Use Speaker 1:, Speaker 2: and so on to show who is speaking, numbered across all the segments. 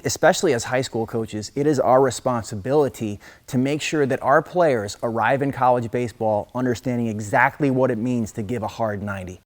Speaker 1: Especially as high school coaches, it is our responsibility to make sure that our players arrive in college baseball understanding exactly what it means to give a hard 90.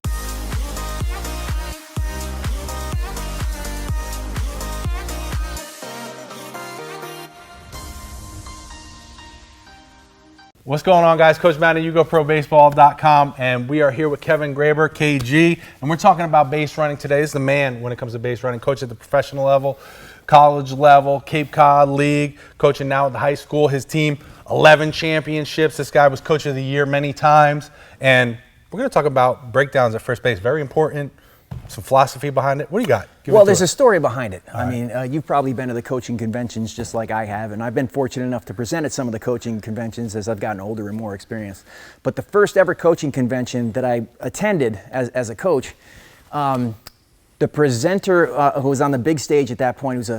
Speaker 2: What's going on, guys? Coach Matt at YouGoProBaseball.com, and we are here with Kevin Graber, KG, and we're talking about base running today. This is the man when it comes to base running, coach at the professional level, college level, Cape Cod League, coaching now at the high school. His team, 11 championships. This guy was coach of the year many times, and we're going to talk about breakdowns at first base. Very important. Some philosophy behind it. What do you got?
Speaker 1: Well, there's a story behind it. I mean, you've probably been to the coaching conventions just like I have, and I've been fortunate enough to present at some of the coaching conventions as I've gotten older and more experienced. But the first ever coaching convention that I attended as a coach, the presenter who was on the big stage at that point, was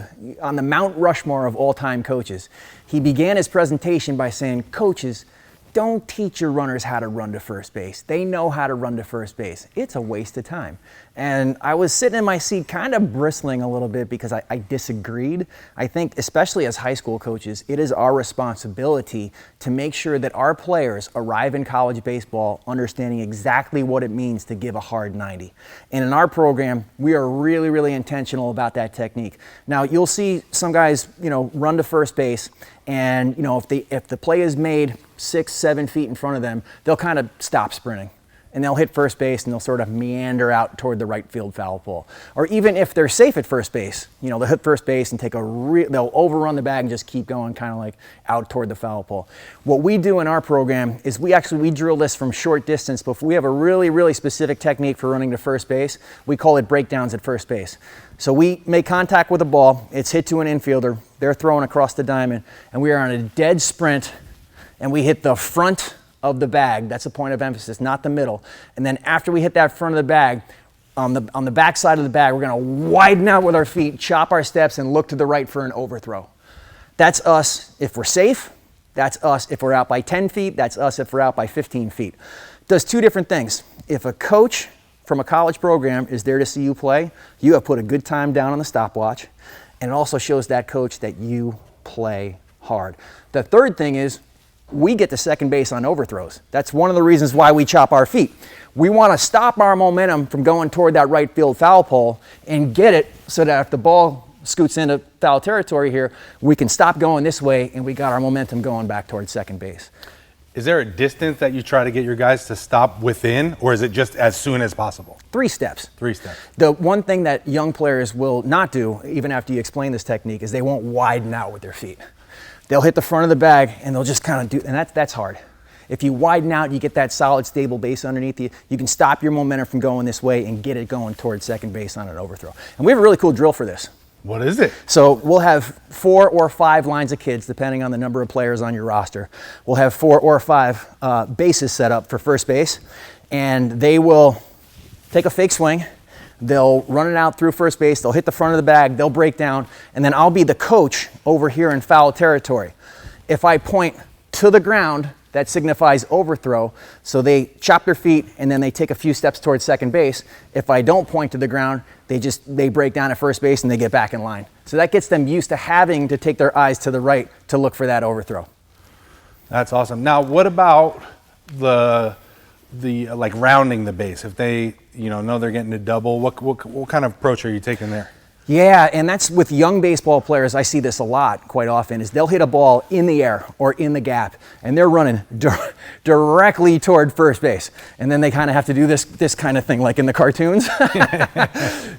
Speaker 1: on the Mount Rushmore of all-time coaches. He began his presentation by saying, "Coaches, don't teach your runners how to run to first base. They know how to run to first base. It's a waste of time." And I was sitting in my seat kind of bristling a little bit because I disagreed. I think, especially as high school coaches, it is our responsibility to make sure that our players arrive in college baseball understanding exactly what it means to give a hard 90. And in our program, we are really, really intentional about that technique. Now, you'll see some guys, run to first base, and if the play is made 6, 7 feet in front of them, they'll kind of stop sprinting and they'll hit first base and they'll sort of meander out toward the right field foul pole. Or even if they're safe at first base, they'll hit first base and they'll overrun the bag and just keep going kind of like out toward the foul pole. What we do in our program is we drill this from short distance, but we have a really, really specific technique for running to first base. We call it breakdowns at first base. So we make contact with the ball, it's hit to an infielder, they're throwing across the diamond, and we are on a dead sprint, and we hit the front of the bag. That's the point of emphasis, not the middle. And then after we hit that front of the bag, on the back side of the bag, we're gonna widen out with our feet, chop our steps, and look to the right for an overthrow. That's us if we're safe. That's us if we're out by 10 feet. That's us if we're out by 15 feet. Does two different things. If a coach from a college program is there to see you play, you have put a good time down on the stopwatch, and it also shows that coach that you play hard. The third thing is, we get to second base on overthrows. That's one of the reasons why we chop our feet. We want to stop our momentum from going toward that right field foul pole and get it so that if the ball scoots into foul territory here, we can stop going this way and we got our momentum going back towards second base.
Speaker 2: Is there a distance that you try to get your guys to stop within, or is it just as soon as possible?
Speaker 1: 3 steps.
Speaker 2: 3 steps.
Speaker 1: The one thing that young players will not do, even after you explain this technique, is they won't widen out with their feet. They'll hit the front of the bag and they'll just kind of do, and that's hard. If you widen out, you get that solid, stable base underneath you, you can stop your momentum from going this way and get it going towards second base on an overthrow. And we have a really cool drill for this.
Speaker 2: What is it?
Speaker 1: So we'll have 4 or 5 lines of kids, depending on the number of players on your roster. We'll have 4 or 5 bases set up for first base, and they will take a fake swing. They'll run it out through first base, they'll hit the front of the bag, they'll break down, and then I'll be the coach over here in foul territory. If I point to the ground, that signifies overthrow, so they chop their feet and then they take a few steps towards second base. If I don't point to the ground, they break down at first base and they get back in line. So that gets them used to having to take their eyes to the right to look for that overthrow.
Speaker 2: That's awesome. Now, what about the like rounding the base? If they know they're getting a double, what kind of approach are you taking there?
Speaker 1: Yeah, and that's with young baseball players. I see this a lot quite often, is they'll hit a ball in the air or in the gap and they're running directly toward first base, and then they kind of have to do this kind of thing like in the cartoons.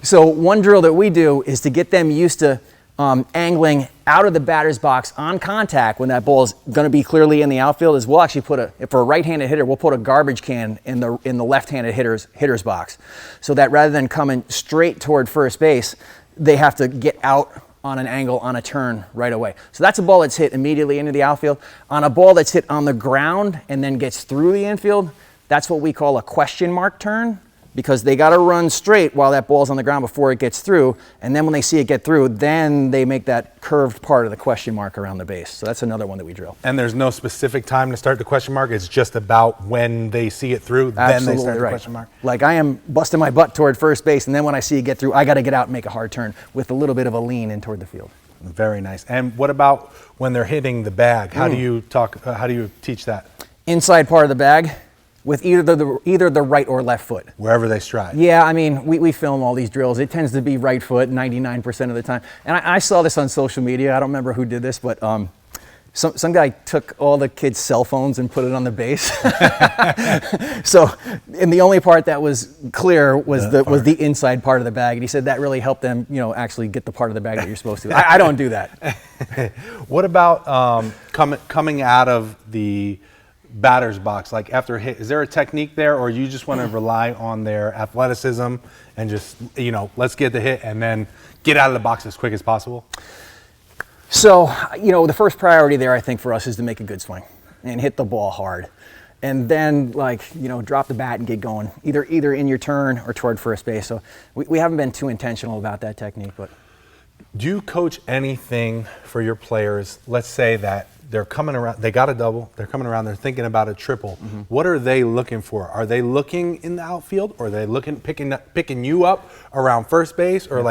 Speaker 1: So one drill that we do is to get them used to angling out of the batter's box on contact when that ball is going to be clearly in the outfield. Is we'll actually if for a right-handed hitter, we'll put a garbage can in the left-handed hitter's box, so that rather than coming straight toward first base, they have to get out on an angle on a turn right away. So that's a ball that's hit immediately into the outfield. On a ball that's hit on the ground and then gets through the infield, that's what we call a question mark turn. because they got to run straight while that ball's on the ground before it gets through. And then when they see it get through, then they make that curved part of the question mark around the base. So that's another one that we drill. And
Speaker 2: there's no specific time to start the question mark. It's just about when they see it through, then they start the question mark.
Speaker 1: Like I am busting my butt toward first base, and then when I see it get through, I got to get out and make a hard turn with a little bit of a lean in toward the field.
Speaker 2: Very nice. And what about when they're hitting the bag? How do you talk? How do you teach that?
Speaker 1: Inside part of the bag with either the right or left foot.
Speaker 2: Wherever they stride.
Speaker 1: Yeah, I mean, we film all these drills. It tends to be right foot 99% of the time. And I saw this on social media. I don't remember who did this, but some guy took all the kids' cell phones and put it on the base. So, and the only part that was clear was the inside part of the bag. And he said that really helped them, actually get the part of the bag that you're supposed to. I don't do that.
Speaker 2: What about coming out of the batter's box, like after a hit? Is there a technique there, or you just want to rely on their athleticism and just, let's get the hit and then get out of the box as quick as possible?
Speaker 1: So, the first priority there, I think, for us is to make a good swing and hit the ball hard. And then, drop the bat and get going, either in your turn or toward first base. So we haven't been too intentional about that technique. But
Speaker 2: do you coach anything for your players? Let's say that they're coming around, they got a double, they're coming around, they're thinking about a triple. Mm-hmm. What are they looking for? Are they looking in the outfield, or are they picking you up around first base, or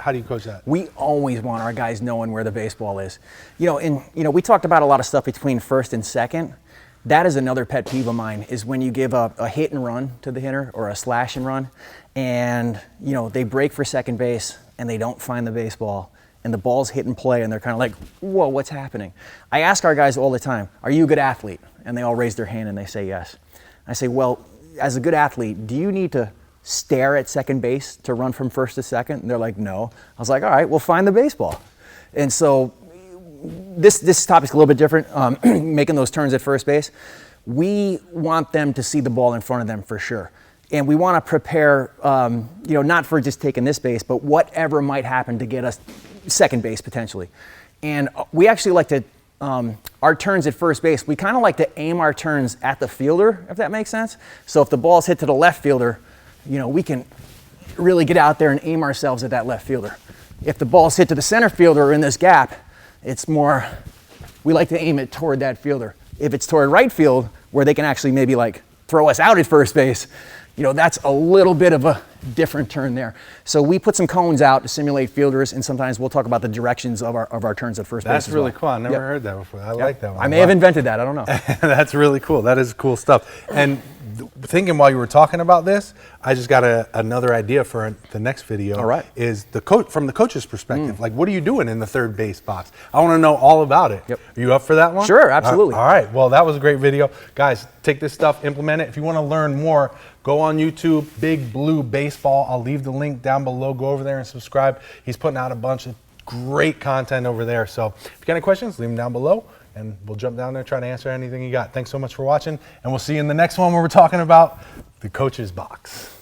Speaker 2: how do you coach that?
Speaker 1: We always want our guys knowing where the baseball is. We talked about a lot of stuff between first and second. That is another pet peeve of mine, is when you give a hit and run to the hitter or a slash and run, and they break for second base and they don't find the baseball, and the ball's hit and play, and they're kind of like, whoa, what's happening? I ask our guys all the time, are you a good athlete? And they all raise their hand and they say yes. I say, well, as a good athlete, do you need to stare at second base to run from first to second? And they're like, no. I was like, all right, well, find the baseball. And so this topic's a little bit different, making those turns at first base. We want them to see the ball in front of them for sure. And we want to prepare, not for just taking this base, but whatever might happen to get us second base potentially. And we actually like to, our turns at first base, we kind of like to aim our turns at the fielder, if that makes sense. So if the ball's hit to the left fielder, we can really get out there and aim ourselves at that left fielder. If the ball's hit to the center fielder or in this gap, it's more, we like to aim it toward that fielder. If it's toward right field, where they can actually maybe throw us out at first base, that's a little bit of a different turn there. So we put some cones out to simulate fielders, and sometimes we'll talk about the directions of our turns at first base.
Speaker 2: That's really cool. I never heard that before. I like that one.
Speaker 1: I may have invented that. I don't know.
Speaker 2: That's really cool. That is cool stuff. And thinking while you were talking about this, I just got another idea for the next video.
Speaker 1: All right.
Speaker 2: Is from the coach's perspective. What are you doing in the third base box? I want to know all about it.
Speaker 1: Yep.
Speaker 2: Are you up for that one?
Speaker 1: Sure, absolutely.
Speaker 2: All right. Well, that was a great video. Guys, take this stuff, implement it. If you want to learn more, go on YouTube, Big Blue Baseball. I'll leave the link down below. Go over there and subscribe. He's putting out a bunch of great content over there. So if you got any questions, leave them down below, and we'll jump down there and try to answer anything you got. Thanks so much for watching, and we'll see you in the next one where we're talking about the coach's box.